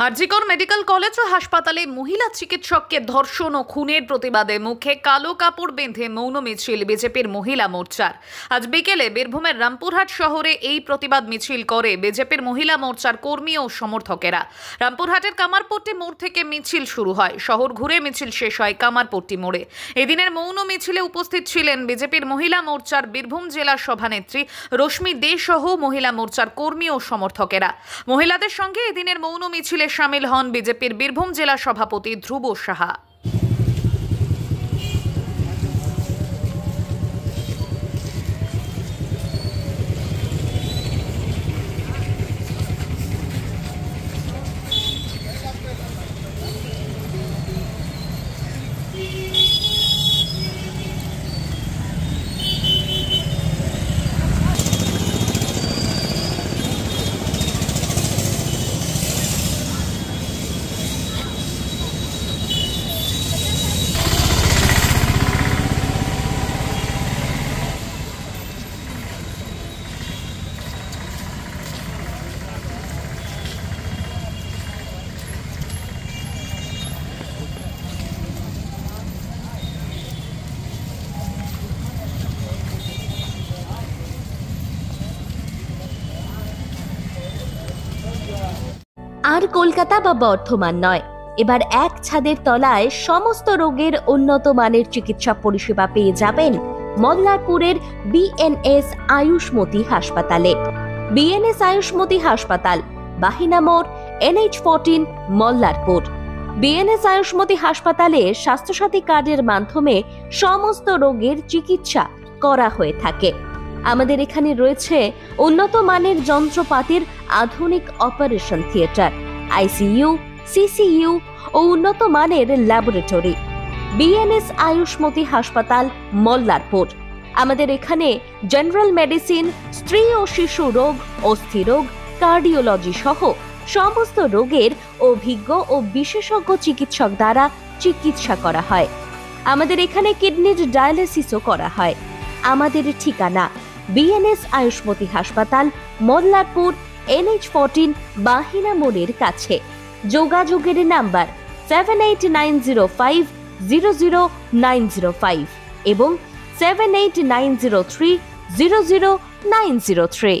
RG Kar medical college ও হাসপাতালে মহিলা চিকিৎসককে ধর্ষণ ও খুনের প্রতিবাদে মুখে কালো কাপড় বেঁধে মৌন মিছিল বিজেপির মহিলা মোর্চার। আজ বিকেলে বীরভূমের রামপুরহাট শহরে এই প্রতিবাদ মিছিল করে বিজেপির মহিলা মোর্চার কর্মী ও সমর্থকেরা। রামপুরহাটের কামারপট্টি মোড় থেকে মিছিল শুরু হয়, শহর ঘুরে মিছিল শেষ হয় কামারপট্টি মোড়ে। এদিনের মৌন মিছিলে উপস্থিত ছিলেন বিজেপির মহিলা মোর্চার বীরভূম জেলা সভানেত্রী রশ্মি দে সহ মহিলা মোর্চার কর্মী ও সমর্থকেরা। মহিলাদের সঙ্গে এদিনের মৌন মিছিলে শামিল হন বিজেপির বীরভূম জেলা সভাপতি ধ্রুব সাহা। আর কলকাতা বা বর্ধমান নয়, এবার এক ছাদের তলায় সমস্ত রোগের উন্নত মানের চিকিৎসা পরিষেবা পেয়ে যাবেন মল্লারপুরের বিএনএস আয়ুষ্মতি হাসপাতালে। বিএনএস আয়ুষ্মতি হাসপাতাল, বাহিনা মোড়, NH14, মল্লারপুর। বিএনএস আয়ুষ্মতি হাসপাতালে স্বাস্থ্যসাথী কার্ডের মাধ্যমে সমস্ত রোগের চিকিৎসা করা হয়ে থাকে। আমাদের এখানে রয়েছে উন্নত মানের যন্ত্রপাতির আধুনিক অপারেশন থিয়েটার, ICU, CCU ও উন্নত মানের ল্যাবরেটরি। বিএনএস আয়ুষ্মতি হাসপাতাল, মল্লারপুর। আমাদের এখানে জেনারেল মেডিসিন, স্ত্রী ও শিশু রোগ, অস্থিরোগ, কার্ডিওলজি সহ সমস্ত রোগের অভিজ্ঞ ও বিশেষজ্ঞ চিকিৎসক দ্বারা চিকিৎসা করা হয়। আমাদের এখানে কিডনির ডায়ালিসিসও করা হয়। আমাদের ঠিকানা বিএনএস আয়ুষ্মতি হাসপাতাল, মল্লারপুর, NH14, বাহিনা মোড়ের কাছে। যোগাযোগের নাম্বার 7890500905 এবং 7890300903।